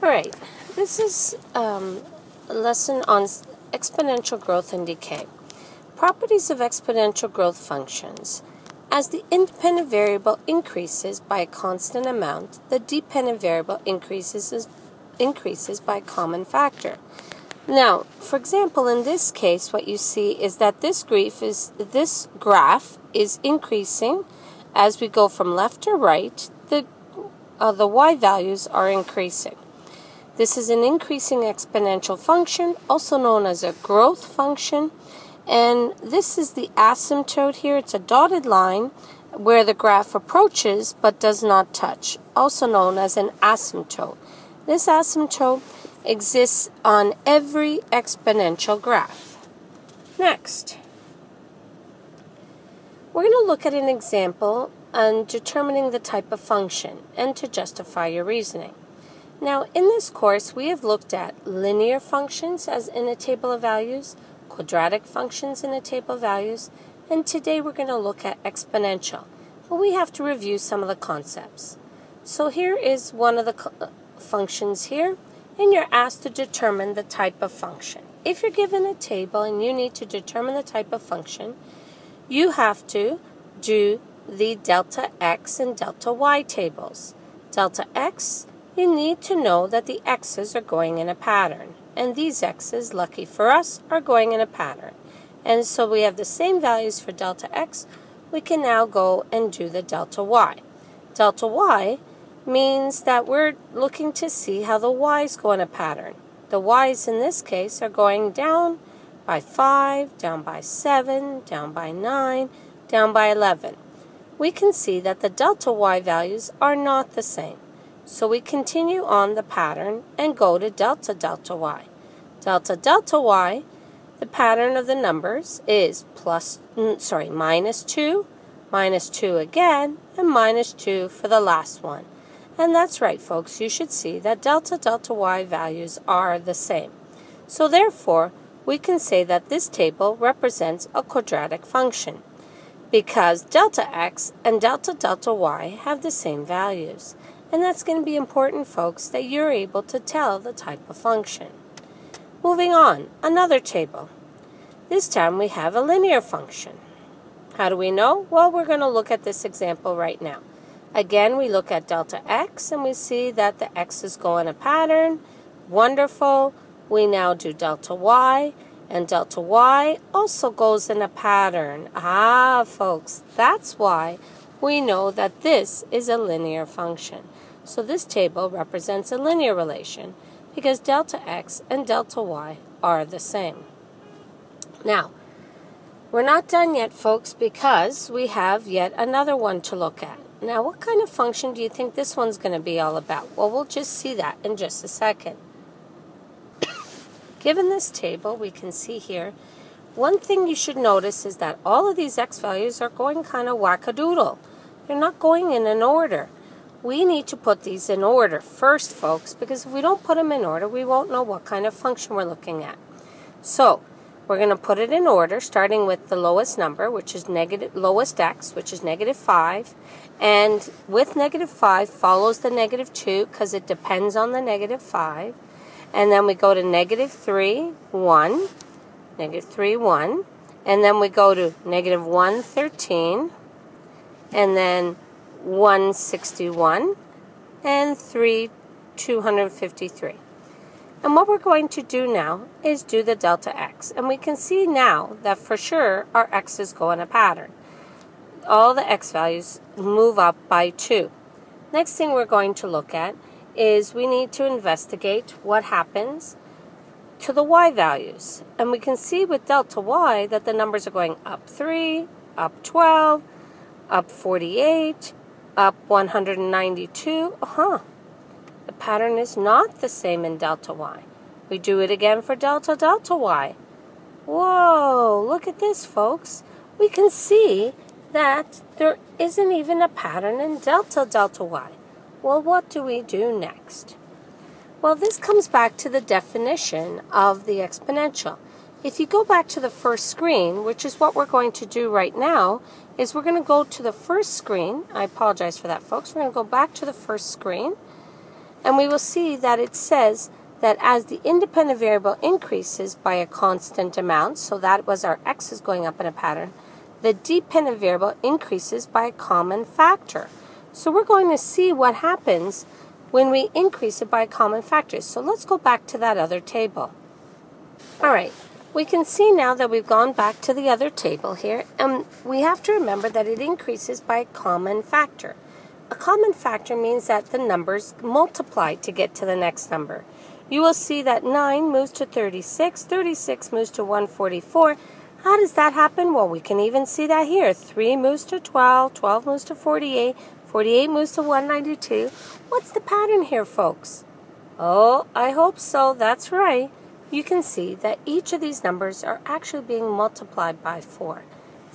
Alright, this is a lesson on exponential growth and decay. Properties of exponential growth functions. As the independent variable increases by a constant amount, the dependent variable increases by a common factor. Now, for example, in this case, what you see is that this graph is increasing as we go from left to right. The y values are increasing. This is an increasing exponential function, also known as a growth function. And this is the asymptote here. It's a dotted line where the graph approaches but does not touch, also known as an asymptote. This asymptote exists on every exponential graph. Next, we're going to look at an example on determining the type of function and to justify your reasoning. Now, in this course, we have looked at linear functions as in a table of values, quadratic functions in a table of values, and today we're going to look at exponential. But we have to review some of the concepts. So here is one of the functions here, and you're asked to determine the type of function. If you're given a table and you need to determine the type of function, you have to do the delta x and delta y tables. Delta x, you need to know that the x's are going in a pattern. And these x's, lucky for us, are going in a pattern. And so we have the same values for delta x. We can now go and do the delta y. Delta y means that we're looking to see how the y's go in a pattern. The y's in this case are going down by 5, down by 7, down by 9, down by 11. We can see that the delta y values are not the same. So we continue on the pattern and go to delta delta y. Delta delta y, the pattern of the numbers is minus 2, minus 2 again, and minus 2 for the last one. And that's right, folks. You should see that delta delta y values are the same. So therefore, we can say that this table represents a quadratic function because delta x and delta delta y have the same values. And that's going to be important, folks, that you're able to tell the type of function. Moving on, another table. This time we have a linear function. How do we know? Well, we're going to look at this example right now. Again, we look at delta x and we see that the x's go in a pattern. Wonderful. We now do delta y, and delta y also goes in a pattern. Ah, folks, that's why we know that this is a linear function. So this table represents a linear relation because delta x and delta y are the same. Now, we're not done yet, folks, because we have yet another one to look at. Now, what kind of function do you think this one's going to be all about? Well, we'll just see that in just a second. Given this table, we can see here, one thing you should notice is that all of these x values are going kind of wackadoodle. They're not going in an order. We need to put these in order first, folks, because if we don't put them in order, we won't know what kind of function we're looking at. So, we're going to put it in order, starting with the lowest number, which is lowest x, which is negative 5. And with negative 5 follows the negative 2, because it depends on the negative 5. And then we go to negative 3, 1, negative 3, 1. And then we go to negative 1, 13. And then 161, and 3, 253. And what we're going to do now is do the delta x. And we can see now that for sure our x's go in a pattern. All the x values move up by 2. Next thing we're going to look at is we need to investigate what happens to the y values. And we can see with delta y that the numbers are going up 3, up 12, up 48, up 192. The pattern is not the same in delta y. We do it again for delta delta y. Whoa, look at this, folks. We can see that there isn't even a pattern in delta delta y. Well, what do we do next? Well, this comes back to the definition of the exponential. If you go back to the first screen, which is what we're going to do right now, is we're going to go to the first screen. I apologize for that, folks. We're going to go back to the first screen. And we will see that it says that as the independent variable increases by a constant amount, so that was our x is going up in a pattern, the dependent variable increases by a common factor. So we're going to see what happens when we increase it by a common factor. So let's go back to that other table. All right, we can see now that we've gone back to the other table here, and we have to remember that it increases by a common factor. A common factor means that the numbers multiply to get to the next number. You will see that 9 moves to 36, 36 moves to 144. How does that happen? Well, we can even see that here. 3 moves to 12, 12 moves to 48, 48 moves to 192. What's the pattern here, folks? Oh, I hope so. That's right. You can see that each of these numbers are actually being multiplied by 4.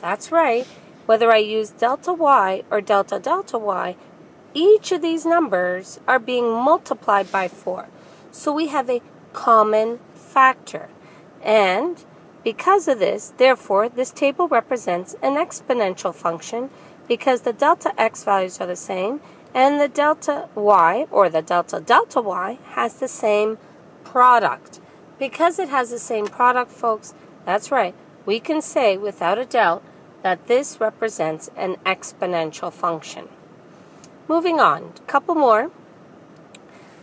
That's right. Whether I use delta y or delta delta y, each of these numbers are being multiplied by 4. So we have a common factor. And because of this, therefore, this table represents an exponential function because the delta x values are the same and the delta y, or the delta delta y, has the same product. Because it has the same product, folks, that's right, we can say without a doubt that this represents an exponential function. Moving on, a couple more.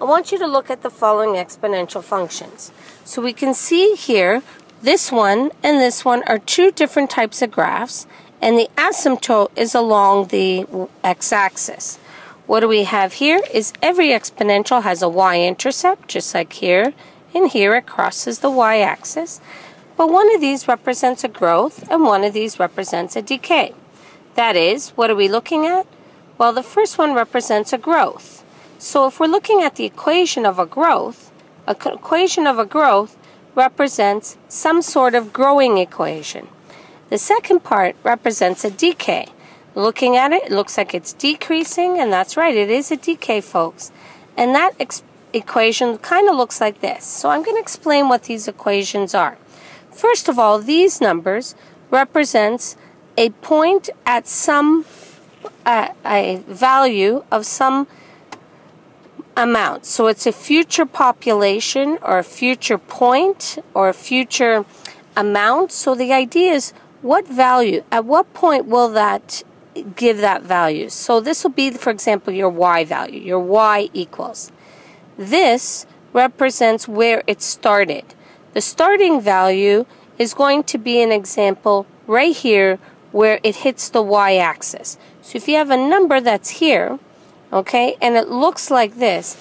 I want you to look at the following exponential functions. So we can see here, this one and this one are two different types of graphs, and the asymptote is along the x-axis. What do we have here is every exponential has a y-intercept, just like here, and here it crosses the y-axis. But one of these represents a growth, and one of these represents a decay. That is, what are we looking at? Well, the first one represents a growth. So if we're looking at the equation of a growth represents some sort of growing equation. The second part represents a decay. Looking at it, it looks like it's decreasing, and that's right, it is a decay, folks. And that equation kind of looks like this. So I'm going to explain what these equations are. First of all, these numbers represents a point at some a value of some amount. So it's a future population or a future point or a future amount. So the idea is what value, at what point will that give that value? So this will be, for example, your y value, your y equals. This represents where it started. The starting value is going to be an example right here where it hits the y-axis. So if you have a number that's here, okay, and it looks like this,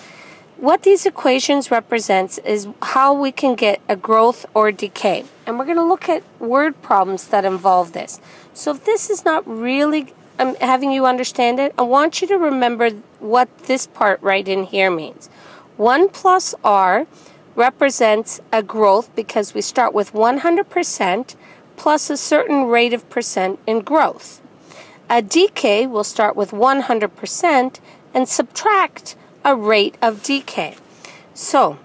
what these equations represents is how we can get a growth or decay. And we're going to look at word problems that involve this. So if this is not really having you understand it, I want you to remember what this part right in here means. 1 plus r represents a growth because we start with 100% plus a certain rate of percent in growth. A decay will start with 100% and subtract a rate of decay. So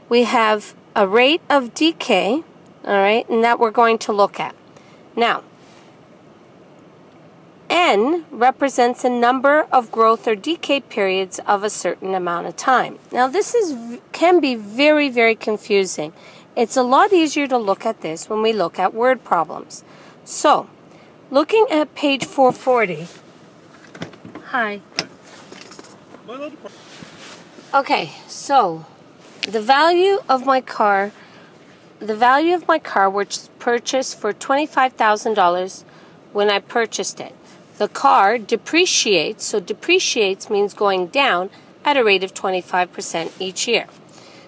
we have a rate of decay, all right, and that we're going to look at. Now, n represents a number of growth or decay periods of a certain amount of time. Now this can be very, very confusing. It's a lot easier to look at this when we look at word problems. So, looking at page 440. Hi. Okay, so the value of my car was purchased for $25,000 when I purchased it. The car depreciates, so depreciates means going down at a rate of 25% each year.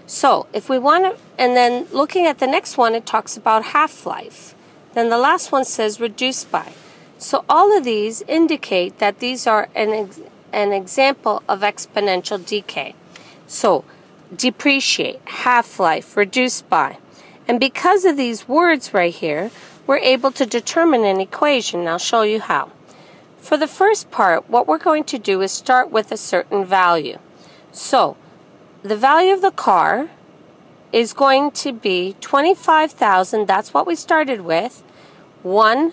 So if we want to, and then looking at the next one, it talks about half-life. Then the last one says reduced by. So all of these indicate that these are an example of exponential decay. So depreciate, half-life, reduced by. And because of these words right here, we're able to determine an equation. And I'll show you how. For the first part, what we're going to do is start with a certain value. So the value of the car is going to be $25,000. That's what we started with. 1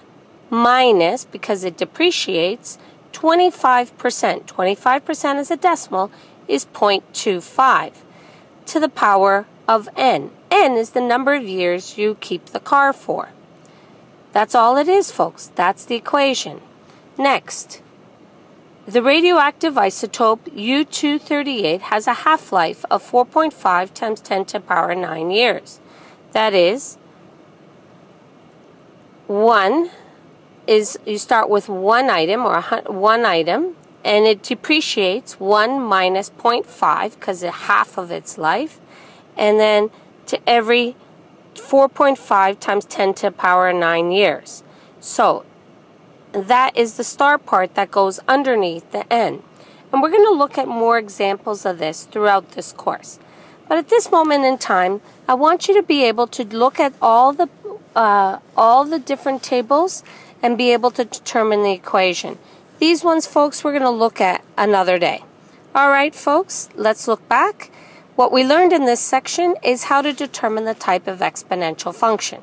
minus, because it depreciates, 25%. 25% is a decimal, is 0.25 to the power of n. N is the number of years you keep the car for. That's all it is, folks. That's the equation. Next, the radioactive isotope U-238 has a half-life of 4.5 times 10 to the power 9 years. That is, you start with one item, and it depreciates 1 minus 0.5 because it's half of its life, and then to every 4.5 times 10 to the power 9 years. So that is the star part that goes underneath the n. And we're going to look at more examples of this throughout this course. But at this moment in time, I want you to be able to look at all the different tables and be able to determine the equation. These ones, folks, we're going to look at another day. All right, folks, let's look back. What we learned in this section is how to determine the type of exponential function.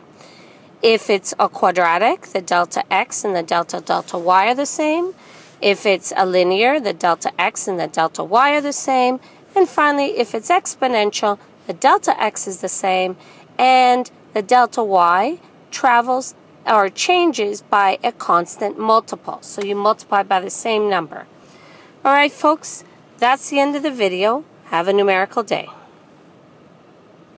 If it's a quadratic, the delta x and the delta y are the same. If it's a linear, the delta x and the delta y are the same. And finally, if it's exponential, the delta x is the same and the delta y travels or changes by a constant multiple. So you multiply by the same number. All right, folks, that's the end of the video. Have a numerical day.